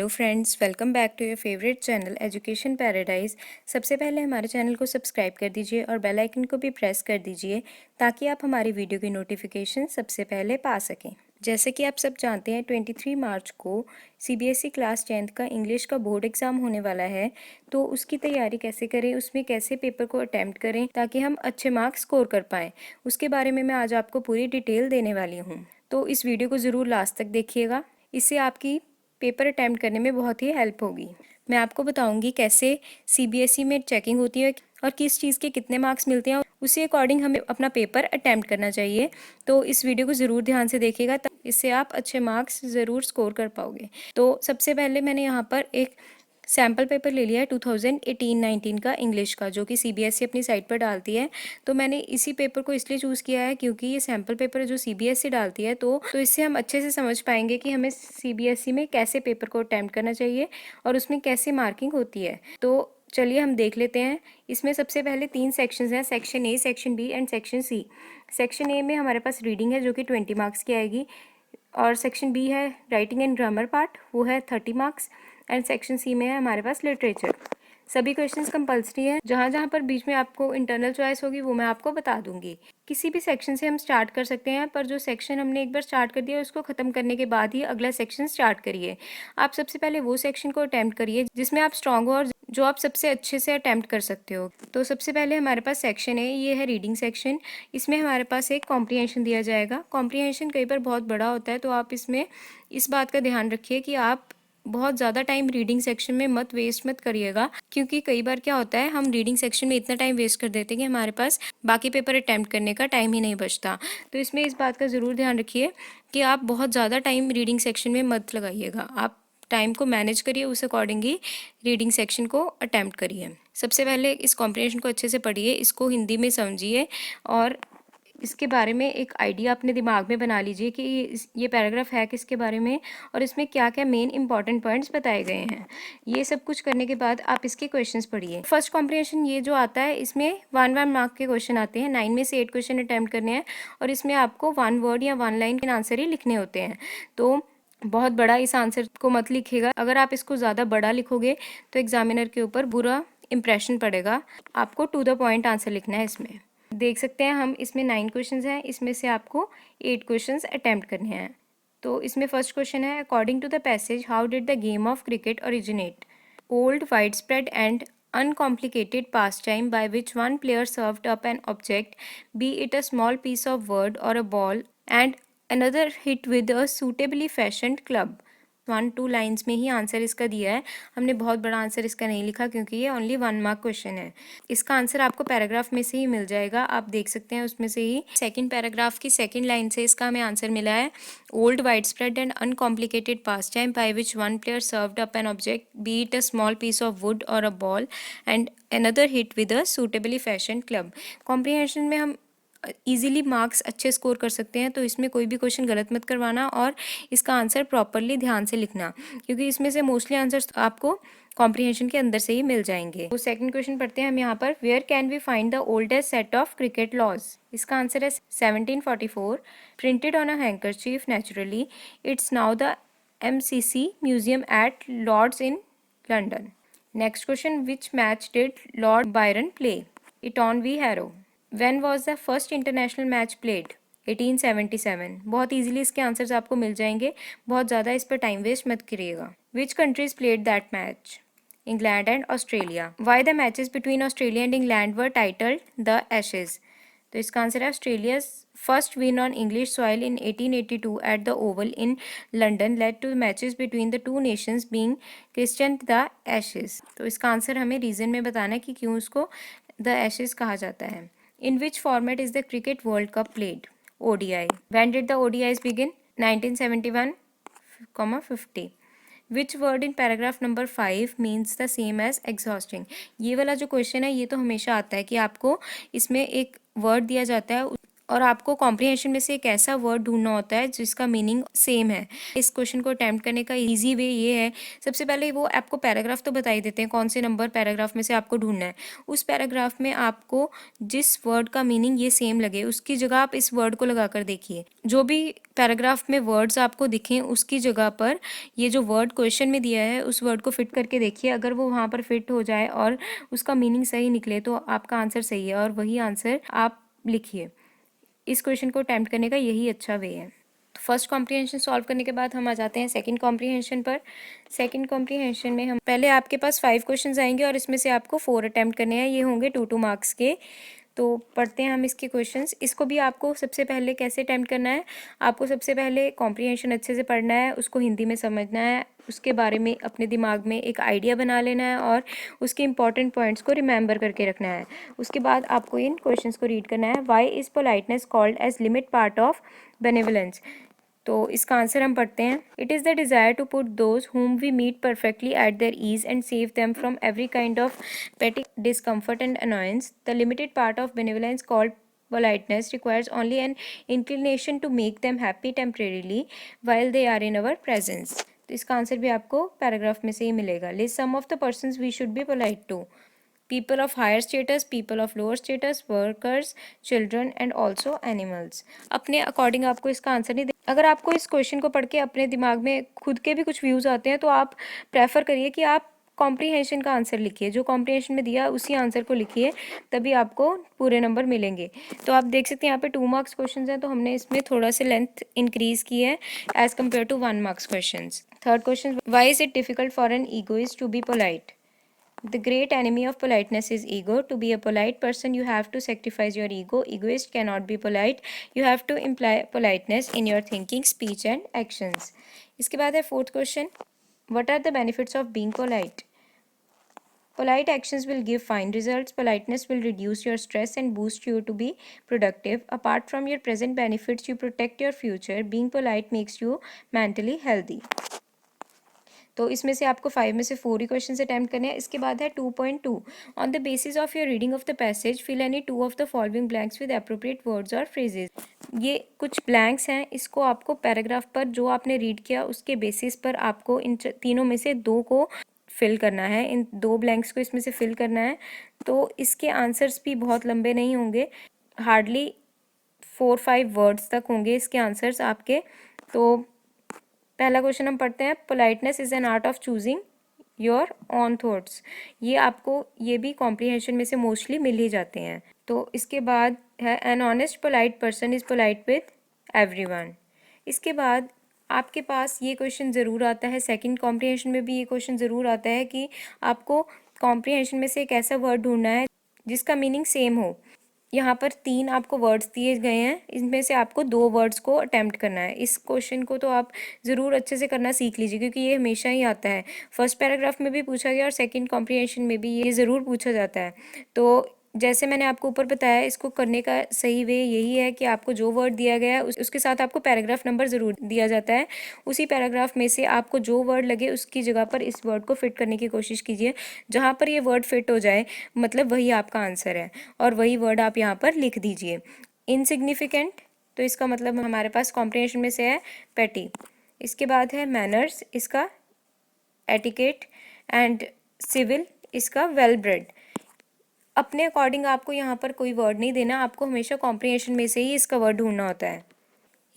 Hello friends, welcome back to your favourite channel education paradise. सबसे पहले हमारे channel को सब्सक्राइब कर दीजिए और बेल आइकन को भी प्रेस कर दीजिए ताकि आप हमारी वीडियो की नोटिफिकेशन सबसे पहले पा सकें। जैसे कि आप सब जानते हैं 23 मार्च को सीबीएसई क्लास 10th का इंग्लिश का बोर्ड एग्ज़ाम होने वाला है। तो उसकी तैयारी कैसे करें, उसमें कैसे पेपर को अटैम्प्ट करें ताकि हम अच्छे मार्क्स स्कोर कर पाएँ, उसके बारे में मैं आज आपको पूरी डिटेल देने वाली हूँ। तो इस वीडियो को ज़रूर लास्ट तक देखिएगा, इससे आपकी पेपर अटैम्प्ट करने में बहुत ही हेल्प होगी। मैं आपको बताऊंगी कैसे सीबीएसई में चेकिंग होती है और किस चीज़ के कितने मार्क्स मिलते हैं, उसी अकॉर्डिंग हमें अपना पेपर अटैम्प्ट करना चाहिए। तो इस वीडियो को ज़रूर ध्यान से देखिएगा, इससे आप अच्छे मार्क्स ज़रूर स्कोर कर पाओगे। तो सबसे पहले मैंने यहाँ पर एक सैम्पल पेपर ले लिया है 2018-19 का इंग्लिश का, जो कि सीबीएसई अपनी साइट पर डालती है। तो मैंने इसी पेपर को इसलिए चूज़ किया है क्योंकि ये सैम्पल पेपर जो सीबीएसई डालती है, तो इससे हम अच्छे से समझ पाएंगे कि हमें सीबीएसई में कैसे पेपर को अटैम्प्ट करना चाहिए और उसमें कैसे मार्किंग होती है। तो चलिए हम देख लेते हैं। इसमें सबसे पहले 3 सेक्शंस हैं, section A, section B and section C. Section A में हमारे पास रीडिंग है जो कि 20 मार्क्स की आएगी, और सेक्शन बी है राइटिंग एंड ग्रामर पार्ट, वो है 30 मार्क्स, एंड सेक्शन सी में है हमारे पास लिटरेचर। सभी क्वेश्चंस कंपलसरी हैं। जहाँ जहाँ पर बीच में आपको इंटरनल चॉइस होगी वो मैं आपको बता दूंगी। किसी भी सेक्शन से हम स्टार्ट कर सकते हैं, पर जो सेक्शन हमने एक बार स्टार्ट कर दिया उसको ख़त्म करने के बाद ही अगला सेक्शन स्टार्ट करिए। आप सबसे पहले वो सेक्शन को अटैम्प्ट करिए जिसमें आप स्ट्रांग हो और जो आप सबसे अच्छे से अटैम्प्ट कर सकते हो। तो सबसे पहले हमारे पास सेक्शन है, ये है रीडिंग सेक्शन। इसमें हमारे पास एक कॉम्प्रिहेंशन दिया जाएगा। कॉम्प्रिहेंशन कई बार बहुत बड़ा होता है, तो आप इसमें इस बात का ध्यान रखिए कि आप बहुत ज़्यादा टाइम रीडिंग सेक्शन में वेस्ट मत करिएगा, क्योंकि कई बार क्या होता है हम रीडिंग सेक्शन में इतना टाइम वेस्ट कर देते हैं कि हमारे पास बाकी पेपर अटैम्प्ट करने का टाइम ही नहीं बचता। तो इसमें इस बात का ज़रूर ध्यान रखिए कि आप बहुत ज़्यादा टाइम रीडिंग सेक्शन में मत लगाइएगा। आप टाइम को मैनेज करिए, उस अकॉर्डिंग ही रीडिंग सेक्शन को अटैम्प्ट करिए। सबसे पहले इस कॉम्प्रिहेंशन को अच्छे से पढ़िए, इसको हिंदी में समझिए और इसके बारे में एक आइडिया अपने दिमाग में बना लीजिए कि ये पैराग्राफ है किसके बारे में और इसमें क्या क्या मेन इंपॉर्टेंट पॉइंट्स बताए गए हैं। ये सब कुछ करने के बाद आप इसके क्वेश्चंस पढ़िए। फर्स्ट कॉम्प्रिहेंशन ये जो आता है, इसमें 1 मार्क के क्वेश्चन आते हैं। 9 में से 8 क्वेश्चन अटैम्प्ट करने हैं और इसमें आपको 1 वर्ड या 1 लाइन के आंसर ही लिखने होते हैं। तो बहुत बड़ा इस आंसर को मत लिखिएगा। अगर आप इसको ज़्यादा बड़ा लिखोगे तो एग्जामिनर के ऊपर बुरा इंप्रेशन पड़ेगा। आपको टू द पॉइंट आंसर लिखना है। इसमें देख सकते हैं हम, इसमें 9 क्वेश्चंस हैं, इसमें से आपको 8 क्वेश्चंस अटैम्प्ट करने हैं। तो इसमें फर्स्ट क्वेश्चन है, according to the passage how did the game of cricket originate? Old wide spread and uncomplicated pastime by which one player served up an object, be it a small piece of wood or a ball, and another hit with a suitably fashioned club. 1-2 lines में ही answer इसका दिया है। हमने बहुत बड़ा answer इसका नहीं लिखा क्योंकि ये ओनली 1 मार्क क्वेश्चन है। इसका आंसर आपको पैराग्राफ में से ही मिल जाएगा, आप देख सकते हैं उसमें से ही सेकंड पैराग्राफ की सेकंड लाइन से इसका हमें आंसर मिला है। Old wide spread and uncomplicated pastime by which one player served up an object, be it a small piece of wood or a ball, and another hit with a suitably fashion club. Comprehension में हम easily marks अच्छे score कर सकते हैं, तो इसमें कोई भी क्वेश्चन गलत मत करवाना और इसका आंसर प्रॉपरली ध्यान से लिखना, क्योंकि इसमें से मोस्टली आंसर्स आपको कॉम्प्रिहेंशन के अंदर से ही मिल जाएंगे। तो सेकंड क्वेश्चन पढ़ते हैं हम यहाँ पर, where can we find the oldest set of cricket laws? इसका आंसर है 1744, printed on a handkerchief naturally. It's now the MCC museum at Lord's in London. Next question, which match did Lord Byron play? Eton v Harrow. When was the first international match played? 1877। बहुत easily इसके answers आपको मिल जाएंगे, बहुत ज़्यादा इस पर time waste मत करिएगा। Which countries played that match? England and Australia. Why the matches between Australia and England were titled The Ashes? तो इसका आंसर है Australia's first win on English soil in 1882 at the oval in London led two matches between the two nations being Christian the Ashes. तो इसका answer हमें reason में बताना है कि क्यों उसको द एशेज कहा जाता है। In which format is the Cricket World Cup played? ODI. When did the ODIs begin? 1971, 50. Which word in paragraph number 5 means the same as exhausting? ये वाला जो क्वेश्चन है ये तो हमेशा आता है कि आपको इसमें एक वर्ड दिया जाता है और आपको कॉम्प्रिहेंशन में से एक ऐसा वर्ड ढूंढना होता है जिसका मीनिंग सेम है। इस क्वेश्चन को अटेम्प्ट करने का इजी वे ये है, सबसे पहले वो आपको पैराग्राफ तो बता ही देते हैं कौन से नंबर पैराग्राफ में से आपको ढूंढना है। उस पैराग्राफ में आपको जिस वर्ड का मीनिंग ये सेम लगे उसकी जगह आप इस वर्ड को लगा कर देखिए। जो भी पैराग्राफ में वर्ड्स आपको दिखें उसकी जगह पर ये जो वर्ड क्वेश्चन में दिया है उस वर्ड को फिट करके देखिए। अगर वो वहाँ पर फिट हो जाए और उसका मीनिंग सही निकले तो आपका आंसर सही है और वही आंसर आप लिखिए। इस क्वेश्चन को अटेम्प्ट करने का यही अच्छा वे है। तो फर्स्ट कॉम्प्रिहेंशन सॉल्व करने के बाद हम आ जाते हैं सेकंड कॉम्प्रिहेंशन पर। सेकंड कॉम्प्रिहेंशन में हम पहले आपके पास 5 क्वेश्चंस आएंगे और इसमें से आपको 4 अटेम्प्ट करने हैं। ये होंगे 2-2 मार्क्स के। तो पढ़ते हैं हम इसके क्वेश्चंस। इसको भी आपको सबसे पहले कैसे अटेम्प्ट करना है, आपको सबसे पहले कॉम्प्रिहेंशन अच्छे से पढ़ना है, उसको हिंदी में समझना है, उसके बारे में अपने दिमाग में एक आइडिया बना लेना है और उसके इंपॉर्टेंट पॉइंट्स को रिमेंबर करके रखना है। उसके बाद आपको इन क्वेश्चंस को रीड करना है। Why is politeness called as limit part of benevolence. तो इसका आंसर हम पढ़ते हैं। It is the desire to put those whom we meet perfectly at their ease and save them from every kind of petty discomfort and annoyance. The limited part of benevolence called politeness requires only an inclination to make them happy temporarily while they are in our presence. तो इसका answer भी आपको paragraph में से ही मिलेगा। List some of the persons we should be polite to. People of higher status, people of lower status, workers, children and also animals. अपने according आपको इसका आंसर नहीं दे। अगर आपको इस क्वेश्चन को पढ़ के अपने दिमाग में खुद के भी कुछ व्यूज़ आते हैं तो आप प्रेफर करिए कि आप कॉम्प्रिहेंशन का आंसर लिखिए, जो कॉम्प्रिहेंशन में दिया उसी आंसर को लिखिए, तभी आपको पूरे नंबर मिलेंगे। तो आप देख सकते हैं यहाँ पे 2 मार्क्स क्वेश्चन हैं तो हमने इसमें थोड़ा सा लेंथ इंक्रीज की है as compare to 1 marks question. Third question, why is it difficult for an egoist to be polite? The great enemy of politeness is ego. To be a polite person, you have to sacrifice your ego. Egoist cannot be polite. You have to imply politeness in your thinking, speech, and actions. इसके बाद है fourth question. What are the benefits of being polite? Polite actions will give fine results. Politeness will reduce your stress and boost you to be productive. Apart from your present benefits, you protect your future. Being polite makes you mentally healthy. तो इसमें से आपको 5 में से 4 ही question attempt करने हैं। इसके बाद है 2.2, on the basis of your reading of the passage fill any 2 of the following blanks with appropriate words और फ्रेजेस। ये कुछ ब्लैंक्स हैं, इसको आपको पैराग्राफ पर जो आपने रीड किया उसके बेसिस पर आपको इन तीनों में से 2 को फिल करना है। इन 2 ब्लैंक्स को इसमें से फिल करना है। तो इसके आंसर्स भी बहुत लंबे नहीं होंगे, हार्डली 4-5 वर्ड्स तक होंगे इसके आंसर्स आपके। तो पहला क्वेश्चन हम पढ़ते हैं। Politeness is an art of choosing your on thoughts. ये आपको ये भी कॉम्प्रिहेंशन में से मोस्टली मिल ही जाते हैं। तो इसके बाद है an honest polite person is polite with everyone. इसके बाद आपके पास ये क्वेश्चन ज़रूर आता है, सेकंड कॉम्प्रिहेंशन में भी ये क्वेश्चन ज़रूर आता है कि आपको कॉम्प्रिहेंशन में से एक ऐसा वर्ड ढूंढना है जिसका मीनिंग सेम हो। यहाँ पर 3 आपको वर्ड्स दिए गए हैं, इनमें से आपको 2 वर्ड्स को अटेम्प्ट करना है। इस क्वेश्चन को तो आप ज़रूर अच्छे से करना सीख लीजिए क्योंकि ये हमेशा ही आता है। फर्स्ट पैराग्राफ में भी पूछा गया और सेकंड कॉम्प्रिहेंशन में भी ये ज़रूर पूछा जाता है। तो जैसे मैंने आपको ऊपर बताया, इसको करने का सही वे यही है कि आपको जो वर्ड दिया गया है उसके साथ आपको पैराग्राफ नंबर ज़रूर दिया जाता है। उसी पैराग्राफ में से आपको जो वर्ड लगे उसकी जगह पर इस वर्ड को फिट करने की कोशिश कीजिए। जहाँ पर ये वर्ड फिट हो जाए मतलब वही आपका आंसर है और वही वर्ड आप यहाँ पर लिख दीजिए। इनसिग्निफिकेंट, तो इसका मतलब हमारे पास कॉम्प्रिहेंशन में से है पेटी। इसके बाद है मैनर्स, इसका एटिकेट, एंड सिविल, इसका वेल ब्रेड। अपने अकॉर्डिंग आपको यहाँ पर कोई वर्ड नहीं देना, आपको हमेशा कॉम्प्रिहेंशन में से ही इसका वर्ड ढूंढना होता है।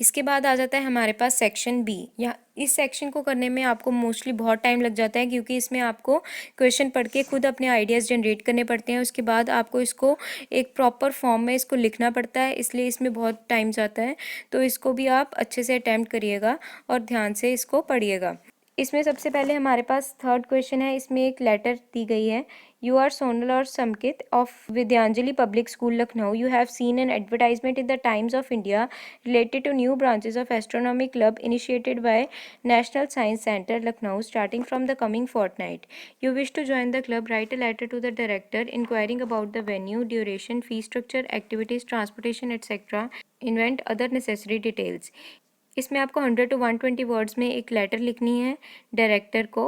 इसके बाद आ जाता है हमारे पास सेक्शन बी। या इस सेक्शन को करने में आपको मोस्टली बहुत टाइम लग जाता है क्योंकि इसमें आपको क्वेश्चन पढ़ के खुद अपने आइडियाज़ जनरेट करने पड़ते हैं। उसके बाद आपको इसको एक प्रॉपर फॉर्म में इसको लिखना पड़ता है, इसलिए इसमें बहुत टाइम जाता है। तो इसको भी आप अच्छे से अटैम्प्ट करिएगा और ध्यान से इसको पढ़िएगा। इसमें सबसे पहले हमारे पास थर्ड क्वेश्चन है। इसमें एक लेटर दी गई है। यू आर सोनल और Samkit of Vidyanjali public school Lucknow. You have seen an advertisement in the Times of India related to new branches of astronomy club initiated by national science centre Lucknow starting from the coming fortnight. You wish to join the club. Write a letter to the director inquiring about the venue, duration, fee structure, activities, transportation, etc. Invent other necessary details. इसमें आपको 100 to 120 words में एक letter लिखनी है director को।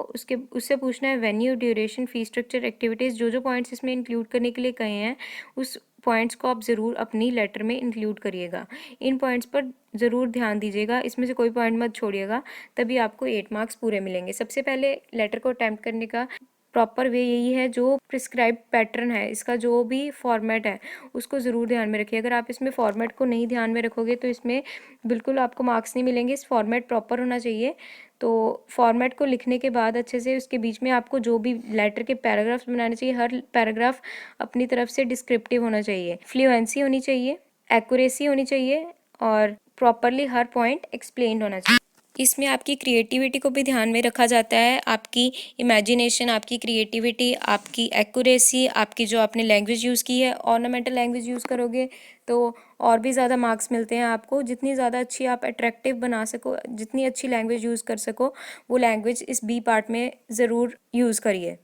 उससे पूछना है venue, duration, fee structure, activities, जो जो पॉइंट्स इसमें इंक्लूड करने के लिए कहे हैं उस पॉइंट्स को आप ज़रूर अपनी लेटर में इंक्लूड करिएगा। इन पॉइंट्स पर ज़रूर ध्यान दीजिएगा, इसमें से कोई पॉइंट मत छोड़िएगा, तभी आपको 8 मार्क्स पूरे मिलेंगे। सबसे पहले लेटर को अटैम्प्ट करने का प्रॉपर वे यही है, जो प्रिस्क्राइब पैटर्न है, इसका जो भी फॉर्मेट है उसको ज़रूर ध्यान में रखिए। अगर आप इसमें फॉर्मेट को नहीं ध्यान में रखोगे तो इसमें बिल्कुल आपको मार्क्स नहीं मिलेंगे। इस फॉर्मेट प्रॉपर होना चाहिए। तो फॉर्मेट को लिखने के बाद अच्छे से उसके बीच में आपको जो भी लेटर के पैराग्राफ्स बनाने चाहिए, हर पैराग्राफ अपनी तरफ से डिस्क्रिप्टिव होना चाहिए, फ्लुएंसी होनी चाहिए, एक्यूरेसी होनी चाहिए और प्रॉपरली हर पॉइंट एक्सप्लेन होना चाहिए। इसमें आपकी क्रिएटिविटी को भी ध्यान में रखा जाता है, आपकी इमेजिनेशन, आपकी क्रिएटिविटी, आपकी एक्यूरेसी, आपकी जो आपने लैंग्वेज यूज़ की है, ऑर्नामेंटल लैंग्वेज यूज़ करोगे तो और भी ज़्यादा मार्क्स मिलते हैं आपको। जितनी ज़्यादा अच्छी आप अट्रैक्टिव बना सको, जितनी अच्छी लैंग्वेज यूज़ कर सको, वो लैंग्वेज इस बी पार्ट में ज़रूर यूज़ करिए।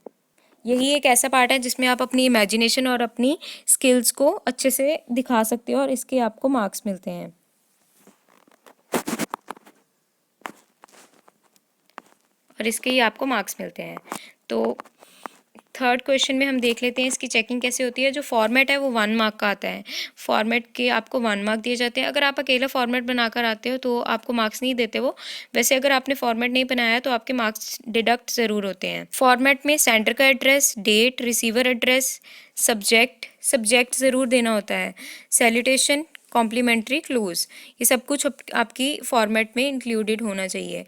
यही एक ऐसा पार्ट है जिसमें आप अपनी इमेजिनेशन और अपनी स्किल्स को अच्छे से दिखा सकते हो और इसके आपको मार्क्स मिलते हैं। और इसके ही आपको मार्क्स मिलते हैं। तो थर्ड क्वेश्चन में हम देख लेते हैं इसकी चेकिंग कैसे होती है। जो फॉर्मेट है वो 1 मार्क का आता है। फॉर्मेट के आपको 1 मार्क दिए जाते हैं। अगर आप अकेला फॉर्मेट बनाकर आते हो तो आपको मार्क्स नहीं देते वो। वैसे अगर आपने फॉर्मेट नहीं बनाया तो आपके मार्क्स डिडक्ट ज़रूर होते हैं। फॉर्मेट में सेंडर का address, date, receiver address, subject ज़रूर देना होता है, सैल्यूटेशन, कॉम्प्लीमेंट्री, क्लोज, ये सब कुछ आपकी फॉर्मेट में इंक्लूडेड होना चाहिए।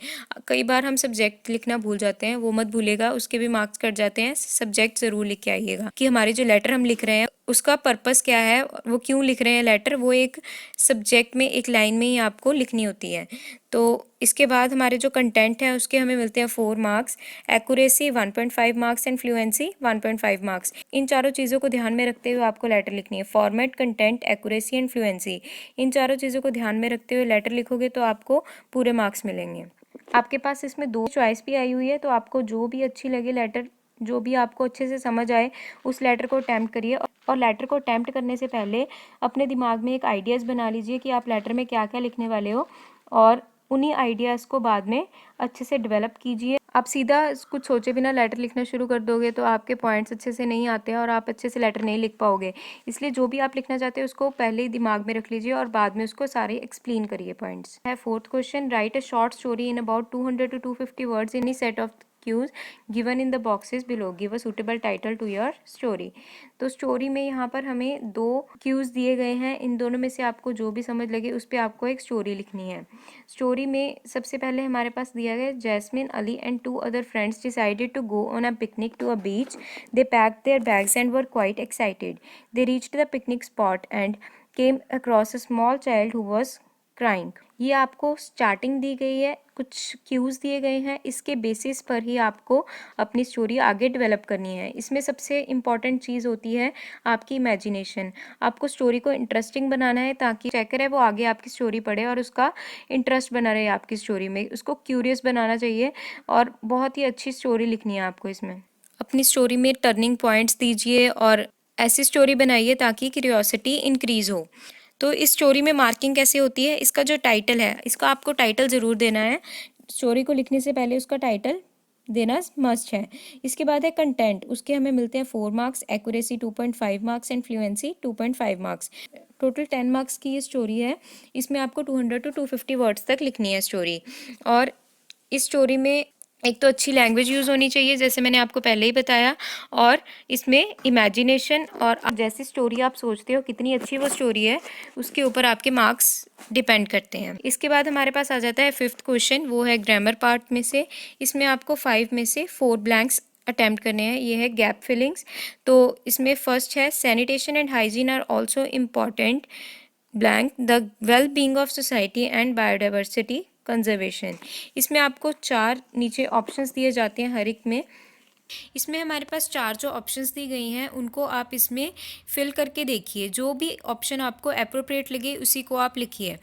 कई बार हम सब्जेक्ट लिखना भूल जाते हैं, वो मत भूलेगा, उसके भी मार्क्स कट जाते हैं। सब्जेक्ट ज़रूर लिख के आइएगा कि हमारे जो लेटर हम लिख रहे हैं उसका पर्पस क्या है, वो क्यों लिख रहे हैं लेटर, वो एक सब्जेक्ट में एक लाइन में ही आपको लिखनी होती है। तो इसके बाद हमारे जो कंटेंट है उसके हमें मिलते हैं 4 marks, accuracy 1.5 marks and fluency 1.5 marks. इन चारों चीज़ों को ध्यान में रखते हुए आपको लेटर लिखनी है। Format, content, accuracy and fluency, इन चारों चीज़ों को ध्यान में रखते हुए लेटर लिखोगे तो आपको पूरे मार्क्स मिलेंगे। आपके पास इसमें 2 चॉइस भी आई हुई है, तो आपको जो भी अच्छी लगे लेटर, जो भी आपको अच्छे से समझ आए, उस लेटर को अटैम्प्ट करिए। और लेटर को अटैम्प्ट करने से पहले अपने दिमाग में एक आइडियाज़ बना लीजिए कि आप लेटर में क्या क्या लिखने वाले हो, और उन्हीं आइडियाज़ को बाद में अच्छे से डेवलप कीजिए। आप सीधा कुछ सोचे बिना लेटर लिखना शुरू कर दोगे तो आपके पॉइंट्स अच्छे से नहीं आते हैं और आप अच्छे से लेटर नहीं लिख पाओगे। इसलिए जो भी आप लिखना चाहते हो उसको पहले ही दिमाग में रख लीजिए और बाद में उसको सारे एक्सप्लेन करिए पॉइंट्स। है fourth question, right a short story in about 200 to 250 words in set of cues given in the boxes below. Give a suitable title to your story. तो स्टोरी में यहाँ पर हमें 2 क्यूज दिए गए हैं। इन दोनों में से आपको जो भी समझ लगे उस पर आपको एक स्टोरी लिखनी है। स्टोरी में सबसे पहले हमारे पास दिया गया, Jasmine, Ali and 2 other friends decided to go on a picnic to a beach. They packed their bags and were quite excited. They reached the picnic spot and came across a small child who was crying. ये आपको starting the गई है, कुछ queues दिए गए हैं, इसके basis पर ही आपको अपनी स्टोरी आगे डेवलप करनी है। इसमें सबसे इम्पॉर्टेंट चीज़ होती है आपकी इमेजिनेशन। आपको स्टोरी को इंटरेस्टिंग बनाना है ताकि चेकर है वो आगे आपकी स्टोरी पढ़े और उसका इंटरेस्ट बना रहे आपकी स्टोरी में, उसको क्यूरियस बनाना चाहिए और बहुत ही अच्छी स्टोरी लिखनी है आपको। इसमें अपनी स्टोरी में टर्निंग पॉइंट्स दीजिए और ऐसी स्टोरी बनाइए ताकि क्यूरियोसिटी इंक्रीज़ हो। तो इस स्टोरी में मार्किंग कैसे होती है, इसका जो टाइटल है, इसका आपको टाइटल ज़रूर देना है। स्टोरी को लिखने से पहले उसका टाइटल देना मस्ट है। इसके बाद है कंटेंट, उसके हमें मिलते हैं 4 marks, accuracy 2.5 marks and fluency 2.5 marks. Total 10 marks की ये स्टोरी है। इसमें आपको 200 to 250 वर्ड्स तक लिखनी है स्टोरी। और इस स्टोरी में एक तो अच्छी लैंग्वेज यूज़ होनी चाहिए जैसे मैंने आपको पहले ही बताया, और इसमें इमेजिनेशन और जैसी स्टोरी आप सोचते हो कितनी अच्छी वो स्टोरी है उसके ऊपर आपके मार्क्स डिपेंड करते हैं। इसके बाद हमारे पास आ जाता है 5th क्वेश्चन, वो है ग्रामर पार्ट में से। इसमें आपको 5 में से 4 ब्लैंक्स अटैम्प्ट करने हैं। ये है गैप फिलिंग्स। तो इसमें फर्स्ट है, sanitation and hygiene are also important blank the well being of society and biodiversity conservation. इसमें आपको 4 नीचे ऑप्शंस दिए जाते हैं हर एक में। इसमें हमारे पास 4 जो ऑप्शंस दी गई हैं उनको आप इसमें फिल करके देखिए। जो भी ऑप्शन आपको अप्रोप्रिएट लगे उसी को आप लिखिए।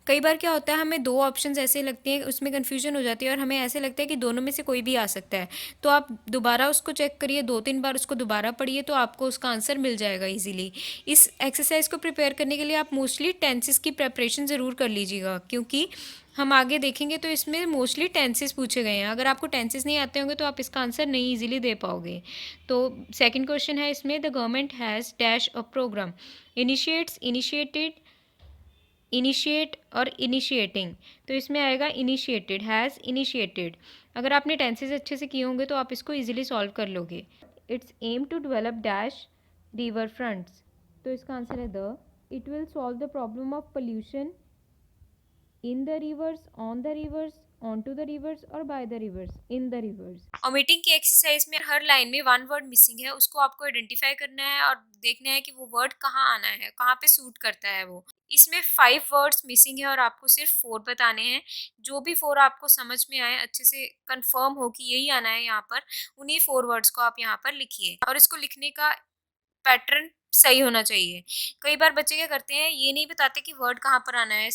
कई बार क्या होता है, हमें दो ऑप्शंस ऐसे लगते हैं, उसमें कन्फ्यूजन हो जाती है और हमें ऐसे लगता है कि दोनों में से कोई भी आ सकता है। तो आप दोबारा उसको चेक करिए, 2-3 बार उसको दोबारा पढ़िए, तो आपको उसका आंसर मिल जाएगा ईजिली। इस एक्सरसाइज को प्रिपेयर करने के लिए आप मोस्टली टेंसेस की प्रेपरेशन ज़रूर कर लीजिएगा, क्योंकि हम आगे देखेंगे तो इसमें मोस्टली टेंसेस पूछे गए हैं। अगर आपको टेंसेस नहीं आते होंगे तो आप इसका आंसर नहीं ईजिली दे पाओगे। तो सेकंड क्वेश्चन है इसमें, the government has dash a programme, initiates, initiated, initiate और इनिशिएटिंग। तो इसमें आएगा इनिशिएटेड, हैज़ इनिशिएटेड। अगर आपने टेंसेज अच्छे से किए होंगे तो आप इसको इजीली सॉल्व कर लोगे। It's aim to develop dash river fronts. तो इसका आंसर है the. It will solve the problem of pollution in the rivers, on the rivers, on to the rivers or by the rivers, in the rivers. Omitting की exercise में हर line में one word missing है, उसको आपको identify करना है और देखना है कि वो वर्ड कहाँ आना है, कहाँ पे सूट करता है वो। इसमें 5 वर्ड्स मिसिंग है और आपको सिर्फ 4 बताने हैं। जो भी 4 आपको समझ में आए, अच्छे से कंफर्म हो कि यही आना है यहाँ पर, उन्हीं 4 वर्ड्स को आप यहाँ पर लिखिए। और इसको लिखने का पैटर्न सही होना चाहिए। कई बार बच्चे क्या करते हैं, ये नहीं बताते कि वर्ड कहाँ पर आना है,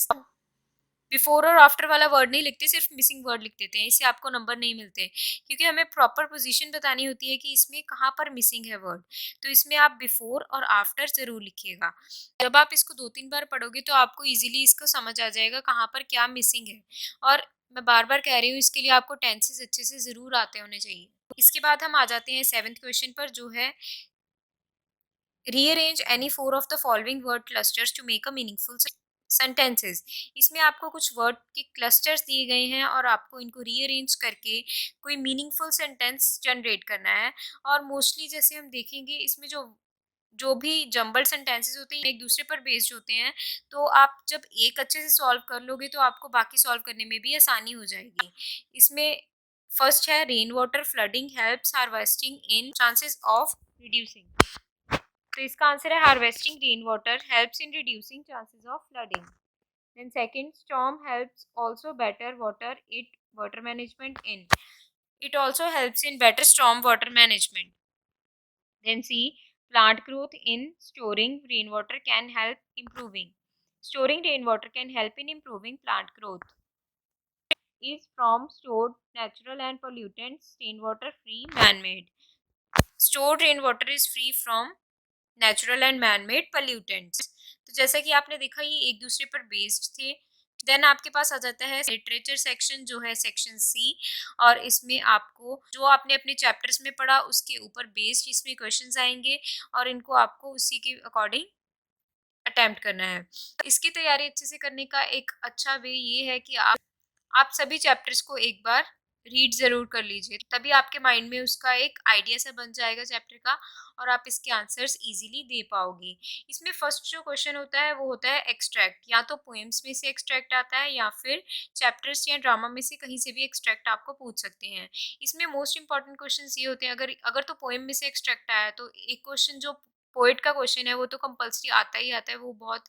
बिफोर और आफ्टर वाला वर्ड नहीं लिखते, सिर्फ मिसिंग वर्ड लिख देते हैं, इससे आपको नंबर नहीं मिलते। क्योंकि हमें प्रॉपर पोजीशन बतानी होती है कि इसमें कहाँ पर मिसिंग है वर्ड। तो इसमें आप बिफोर और आफ्टर जरूर लिखिएगा। जब आप इसको 2-3 बार पढ़ोगे तो आपको इजीली इसको समझ आ जाएगा कहाँ पर क्या मिसिंग है। और मैं बार बार कह रही हूँ, इसके लिए आपको टेंसेस अच्छे से जरूर आते होने चाहिए। इसके बाद हम आ जाते हैं 7th क्वेश्चन पर, जो है rearrange any 4 of the following word clusters to make a meaningful sentences. इसमें आपको कुछ वर्ड के क्लस्टर्स दिए गए हैं और आपको इनको रीअरेंज करके कोई मीनिंगफुल सेंटेंस जनरेट करना है। और मोस्टली जैसे हम देखेंगे, इसमें जो जो भी जंबल सेंटेंसेस होते हैं एक दूसरे पर बेस्ड होते हैं। तो आप जब एक अच्छे से सॉल्व कर लोगे तो आपको बाकी सॉल्व करने में भी आसानी हो जाएगी। इसमें फर्स्ट है, rain water flooding helps harvesting in chances of reducing. तो इसका आंसर है harvesting rain water helps in reducing chances of flooding. Then second, storm helps also better water it water management in. It also helps in better storm water management. Then C, plant growth in storing rainwater can help improving. Storing rainwater can help in improving plant growth. Is from stored natural and pollutants rainwater free man-made. Stored rainwater is free from natural and manmade pollutants. तो जैसा कि आपने देखा, ये एक दूसरे पर based थे। देन आपके पास आ जाता है लिटरेचर सेक्शन, जो है सेक्शन सी। और इसमें आपको जो आपने अपने चैप्टर्स में पढ़ा उसके ऊपर बेस्ड इसमें क्वेश्चंस आएंगे और इनको आपको उसी के अकॉर्डिंग अटेम्प्ट करना है। इसकी तैयारी अच्छे से करने का एक अच्छा वे ये है कि आप सभी चैप्टर्स को एक बार रीड जरूर कर लीजिए, तभी आपके माइंड में उसका एक आइडिया सा बन जाएगा चैप्टर का और आप इसके आंसर्स इजीली दे पाओगे। इसमें फर्स्ट जो क्वेश्चन होता है वो होता है एक्सट्रैक्ट। या तो पोएम्स में से एक्सट्रैक्ट आता है या फिर चैप्टर्स या ड्रामा में से कहीं से भी एक्सट्रैक्ट आपको पूछ सकते हैं। इसमें मोस्ट इंपॉर्टेंट क्वेश्चन ये होते हैं, अगर अगर तो पोएम में से एक्सट्रैक्ट आया तो एक क्वेश्चन जो पोएट का क्वेश्चन है वो तो कंपल्सरी आता ही आता है, वो बहुत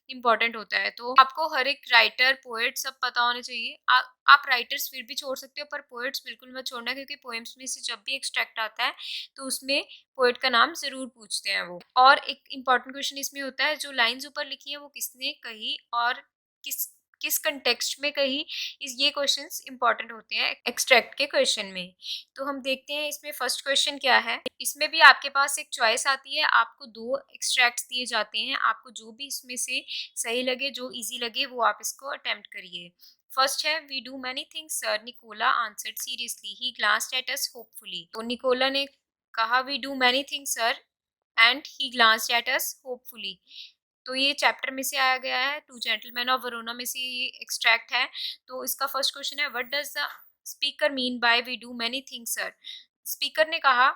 इंपॉर्टेंट होता है। तो आपको हर एक राइटर पोएट सब पता होने चाहिए। आप राइटर्स फिर भी छोड़ सकते हो पर पोएट्स बिल्कुल मत छोड़ना, क्योंकि पोएम्स में से जब भी एक्सट्रैक्ट आता है तो उसमें पोएट का नाम जरूर पूछते हैं वो। और एक इम्पॉर्टेंट क्वेश्चन इसमें होता है, जो लाइंस ऊपर लिखी है वो किसने कही और किस किस कंटेक्स्ट में कही। ये क्वेश्चंस इंपॉर्टेंट होते हैं एक्सट्रैक्ट के क्वेश्चन में। तो हम देखते हैं इसमें फर्स्ट क्वेश्चन क्या है। इसमें भी आपके पास एक चॉइस आती है, आपको 2 एक्सट्रैक्ट्स दिए जाते हैं, आपको जो भी इसमें से सही लगे, जो इजी लगे, वो आप इसको अटेम्प्ट करिए। फर्स्ट है, we do many things sir, Nicola answered seriously, he glanced at us hopefully. तो निकोला ने कहा we do many things sir and he glanced at us hopefully. तो ये चैप्टर में से आया गया है, टू जेंटलमैन ऑफ वरोना में से ये एक्सट्रैक्ट है। तो इसका फर्स्ट क्वेश्चन है, what does the speaker mean by we do many things sir. Speaker ने कहा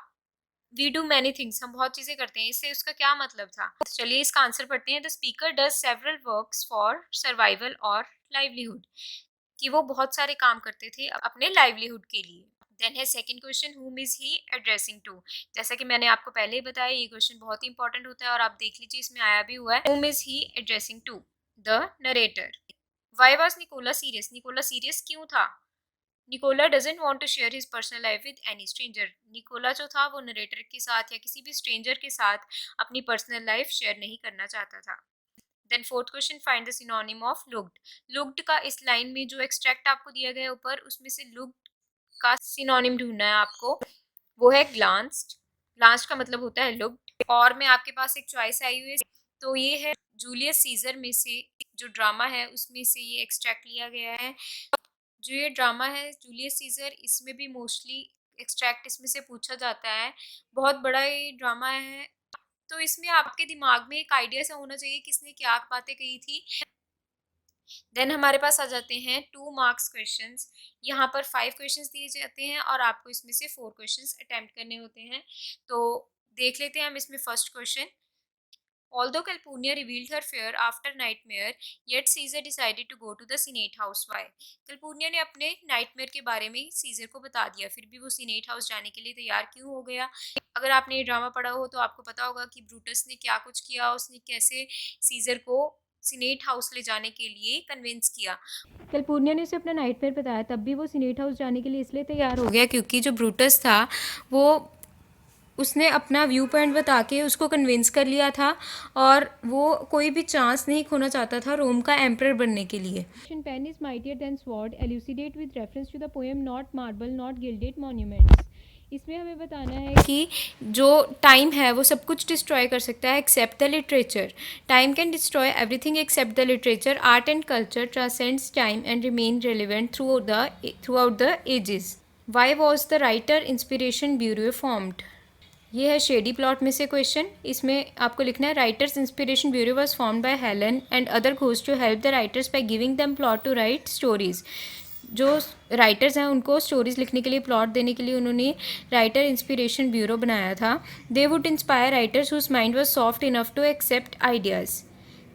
वी डू मैनी थिंग्स, हम बहुत चीजें करते हैं, इससे उसका क्या मतलब था। तो चलिए इसका आंसर पढ़ते हैं। The speaker does several works for survival और लाइवलीहुड, कि वो बहुत सारे काम करते थे अपने लाइवलीहुड के लिए। देन है second question, whom is he addressing to. जैसा कि मैंने आपको पहले ही बताया, ये क्वेश्चन बहुत ही इंपॉर्टेंट होता है और आप देख लीजिए इसमें आया भी हुआ है, whom is he addressing to, the narrator. Why was Nicola serious, Nicola serious क्यों था। Nicola doesn't want to share his personal life with any stranger. Nicola जो था वो नरेटर के साथ या किसी भी स्ट्रेंजर के साथ अपनी पर्सनल लाइफ शेयर नहीं करना चाहता था। Then fourth question, find the synonym of looked. Looked का इस लाइन में जो एक्सट्रैक्ट आपको दिया गया है ऊपर, उसमें से लुक्ड का सिनोनिम ढूंढना है आपको, वो है ग्लांस्ड। ग्लांस्ड का मतलब होता है लुक्ड। और में आपके पास एक चॉइस आई हुई है, तो ये है जूलियस सीजर में से जो ड्रामा है उसमें से ये एक्सट्रैक्ट लिया गया है। जो ये ड्रामा है जूलियस सीजर, इसमें भी मोस्टली एक्सट्रैक्ट इसमें से पूछा जाता है। बहुत बड़ा ये ड्रामा है, तो इसमें आपके दिमाग में एक आइडिया सा होना चाहिए किसने क्या बातें कही थी। देन हमारे पास आ जाते हैं 2 मार्क्स क्वेश्चंस। यहाँ पर 5 क्वेश्चंस दिए जाते हैं और आपको इसमें से 4 क्वेश्चंस अटेम्प्ट करने होते हैं। तो देख लेते हैं हम इसमें first question. Although Calpurnia revealed her fear after nightmare, yet Caesar decided to go to the Senate House. Why? Calpurnia ने अपने नाइटमेयर के बारे में सीजर को बता दिया, फिर भी वो सीनेट हाउस जाने के लिए तैयार क्यों हो गया? अगर आपने ये ड्रामा पढ़ा हो तो आपको पता होगा कि ब्रूटस ने क्या कुछ किया, उसने कैसे सीजर को सीनेट हाउस ले जाने के लिए कन्विंस किया। कैलपुर्निया ने उसे अपना नाइटमेयर बताया, तब भी वो सीनेट हाउस जाने के लिए इसलिए तैयार हो गया क्योंकि जो ब्रूटस था वो उसने अपना व्यू पॉइंट बता के उसको कन्विंस कर लिया था और वो कोई भी चांस नहीं खोना चाहता था रोम का एम्परर बनने के लिए। Pen is mightier than sword, elucidate with reference to the poem not marble not gilded monuments. इसमें हमें बताना है कि जो टाइम है वो सब कुछ डिस्ट्रॉय कर सकता है except the literature. Time can destroy everything except the literature. Art and culture transcends time and remain relevant throughout the ages. Why was the writer inspiration bureau formed? ये है shady plot में से question. इसमें आपको लिखना है writers inspiration bureau was formed by Helen and other ghost to help the writers by giving them plot to write stories. जो writers हैं उनको स्टोरीज लिखने के लिए, प्लॉट देने के लिए उन्होंने राइटर इंस्पिरेशन ब्यूरो बनाया था। They would inspire writers whose mind was soft enough to accept ideas.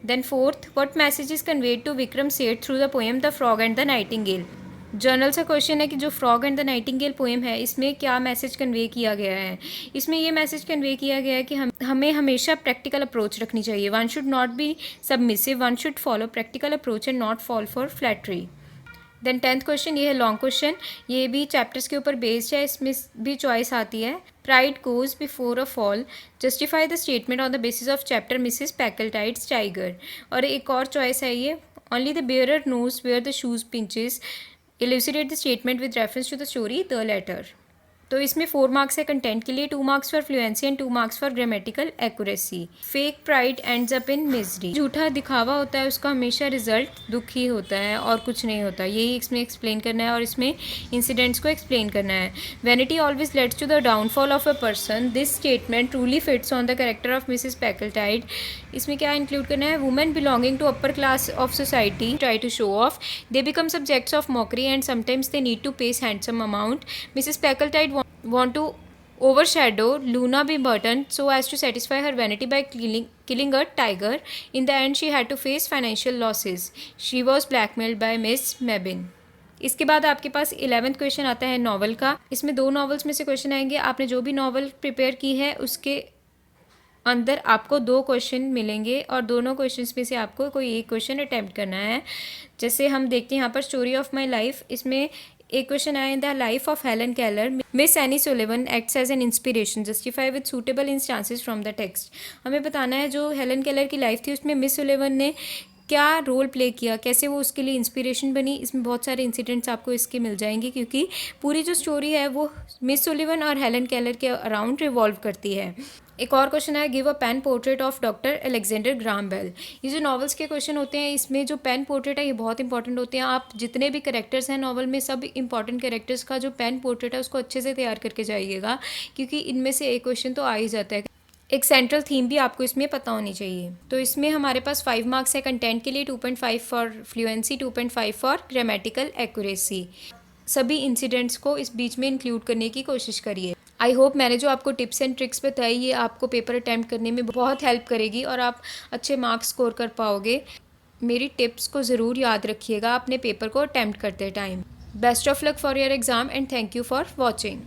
Then fourth, what message is conveyed to Vikram Seth through the poem the frog and the nightingale? General सा question है कि जो frog and the nightingale poem है इसमें क्या message convey किया गया है? इसमें ये मैसेज कन्वे किया गया है कि हमें हमेशा प्रैक्टिकल अप्रोच रखनी चाहिए। One should not be submissive, one should follow practical approach and not fall for flattery. Then 10th question, ये है लॉन्ग क्वेश्चन, ये भी चैप्टर्स के ऊपर बेस्ड है। इसमें भी चॉइस आती है, pride goes before a fall, justify the statement on the basis of chapter Mrs Packletide's tiger. और एक और चॉइस है ये, only the bearer knows where the shoes pinches, elucidate the statement with reference to the story the letter। तो इसमें 4 marks है content के लिए, 2 marks for fluency and 2 marks for grammatical accuracy. Fake pride ends up in misery, झूठा दिखावा होता है उसका हमेशा रिजल्ट दुख ही होता है और कुछ नहीं होता। यही इसमें एक्सप्लेन करना है और इसमें इंसिडेंट्स को एक्सप्लेन करना है। Vanity always leads to the downfall of a person, this statement truly fits on the character of Mrs Packletide. इसमें क्या इंक्लूड करना है? Women belonging to upper class of society try to show off, they become subjects of mockery and sometimes they need to pay handsome amount. Mrs Packletide want to overshadow Luna B. Burton so as to satisfy her vanity by killing a tiger. In the end, she had to face financial losses. She was blackmailed by Miss Mabin. इसके बाद आपके पास 11th question आता है novel का। इसमें 2 novels में से question आएंगे। आपने जो भी नॉवल प्रिपेयर की है उसके अंदर आपको 2 क्वेश्चन मिलेंगे और दोनों क्वेश्चंस में से आपको कोई एक क्वेश्चन अटैम्प्ट करना है। जैसे हम देखते हैं यहाँ पर स्टोरी ऑफ माई लाइफ, इसमें एक क्वेश्चन आया, the life of Helen Keller, Miss Annie Sullivan acts as an inspiration, justify with suitable instances from the text. हमें बताना है जो हेलन केलर की लाइफ थी उसमें मिस सुलिवन ने क्या रोल प्ले किया, कैसे वो उसके लिए इंस्पिरेशन बनी। इसमें बहुत सारे इंसिडेंट्स आपको इसके मिल जाएंगे क्योंकि पूरी जो स्टोरी है वो मिस सुलिवन और हेलन केलर के अराउंड रिवॉल्व करती है। एक और क्वेश्चन है, give a pen portrait of doctor Alexander Graham Bell. ये जो नॉवेल्स के क्वेश्चन होते हैं इसमें जो पेन पोर्ट्रेट है ये बहुत इंपॉर्टेंट होते हैं। आप जितने भी कैरेक्टर्स हैं नॉवल में सब इंपॉर्टेंट कैरेक्टर्स का जो पेन पोर्ट्रेट है उसको अच्छे से तैयार करके जाइएगा क्योंकि इनमें से एक क्वेश्चन तो आ ही जाता है। एक सेंट्रल थीम भी आपको इसमें पता होनी चाहिए। तो इसमें हमारे पास 5 मार्क्स है कंटेंट के लिए, 2.5 for fluency, 2.5 for grammatical accuracy. सभी इंसिडेंट्स को इस बीच में इंक्लूड करने की कोशिश करिए। आई होप मैंने जो आपको टिप्स एंड ट्रिक्स बताई ये आपको पेपर अटैम्प्ट करने में बहुत हेल्प करेगी और आप अच्छे मार्क्स स्कोर कर पाओगे। मेरी टिप्स को ज़रूर याद रखिएगा अपने पेपर को अटैम्प्ट करते time. Best of luck for your exam and thank you for watching.